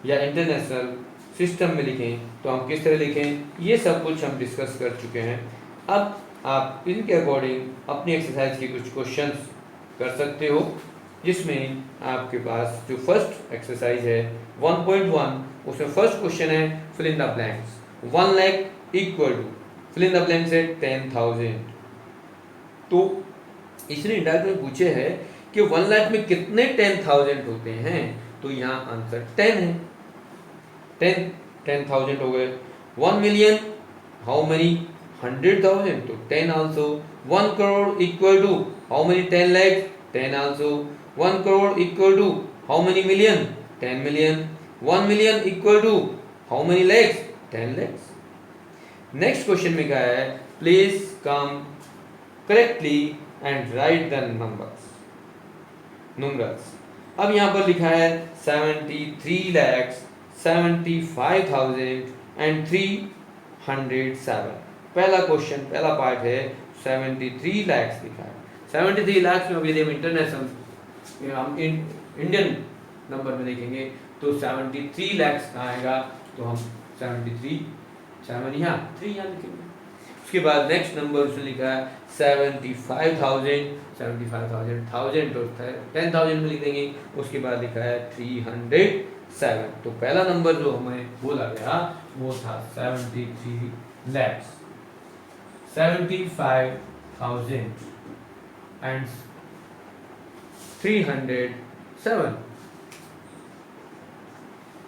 या इंटरनेशनल सिस्टम में लिखें तो हम किस तरह लिखें, ये सब कुछ हम डिस्कस कर चुके हैं। अब आप इनके अकॉर्डिंग अपनी एक्सरसाइज के कुछ क्वेश्चंस कर सकते हो, जिसमें आपके पास जो फर्स्ट एक्सरसाइज है 1.1, उसमें फर्स्ट क्वेश्चन है fill in the blanks. 1 lakh equal to fill in the blanks है 10,000। तो इसने इंडायरेक्ट में पूछे है कि 1 लाख में कितने 10,000 होते हैं, तो यहाँ आंसर 10 है। 10,000 हो गए। 1 मिलियन हाउ मेनी 100,000, तो 10 also. 1 crore equal to how many 10 lakh 10 also. 1 crore equal to how many million 10 million. 1 million equal to how many lakhs 10 lakhs. Next question में क्या है, please come correctly and write the numerals। अब यहाँ पर लिखा है 73,75,307। पहला क्वेश्चन, पहला पार्ट है 73 लाख लिखा है। 73 लाख में यदि हम इंटरनेशनल हम इंडियन नंबर में देखेंगे तो 73 लाख कहाँ आएगा, तो हम 73 7 यहाँ 3 यहाँ लिखेंगे। उसके बाद नेक्स्ट नंबर उसने लिखा है 75,000 1000 और 10,000 में लिख देंगे। उसके बाद लिखा है 307। तो पहला नंबर जो हमें बोला गया वो था 73 lakhs 75,307।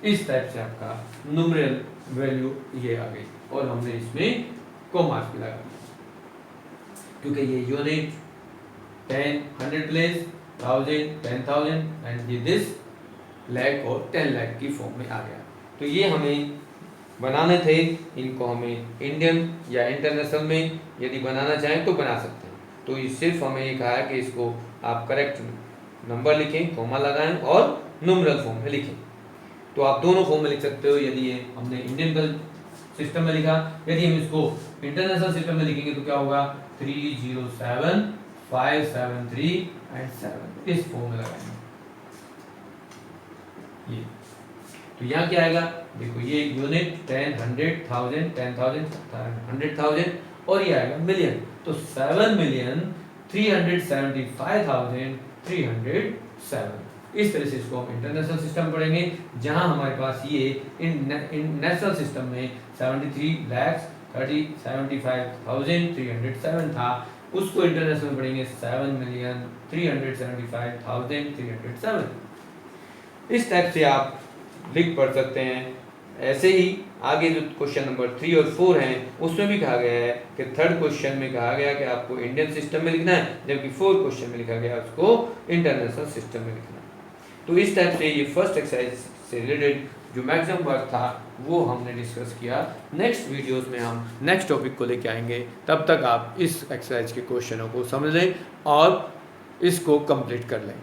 इस टाइप से आपका न्यूमेरिकल वैल्यू ये आ गई, और हमने इसमें कोमास भी लगा क्योंकि ये यूनिट 10 100 प्लेस 1000 10,000 एंड ये दिस लाख और 10 लाख की फॉर्म में आ गया। तो ये हमें बनाने थे, इनको हमें इंडियन या इंटरनेशनल में यदि बनाना चाहें तो बना सकते हैं। तो ये सिर्फ हमें ये कहा है कि इसको आप करेक्ट नंबर लिखें, कोमा लगाएं और न्यूमेरिकल फॉर्म में लिखें। तो आप दोनों फॉर्म में लिख सकते हो। यदि ये हमने इंडियन सिस्टम में लिखा, यदि हम इसको इंटरनेशनल सिस्टम में लिखेंगे तो क्या होगा 307 573 एंड 7, इस फॉर्म में लगाएंगे ये। तो यहाँ क्या आएगा, देखो ये यूनिट 10 100 1000 10,000 100,000 और ये आएगा मिलियन। तो 7,375,307। इस तरह से इसको हम इंटरनेशनल सिस्टम पढ़ेंगे, जहां हमारे पास ये नेशनल सिस्टम में 73,75,307 था, उसको इंटरनेशनल में पढ़ेंगे 7,375,307। इस टाइप से आप लिख पढ़ सकते हैं। ऐसे ही आगे जो क्वेश्चन नंबर 3 और 4 हैं उसमें भी कहा गया है कि थर्ड क्वेश्चन में कहा गया कि आपको इंडियन सिस्टम में लिखना है, जबकि फोर्थ क्वेश्चन में लिखा गया उसको इंटरनेशनल सिस्टम में लिखना है। तो इस टाइप से ये फर्स्ट एक्सरसाइज से रिलेटेड जो मैक्सिमम वर्क था वो हमने डिस्कस किया। नेक्स्ट वीडियोस में हम नेक्स्ट टॉपिक को लेके आएंगे, तब तक आप इस एक्सरसाइज के क्वेश्चनों को समझ लें और इसको कंप्लीट कर लें।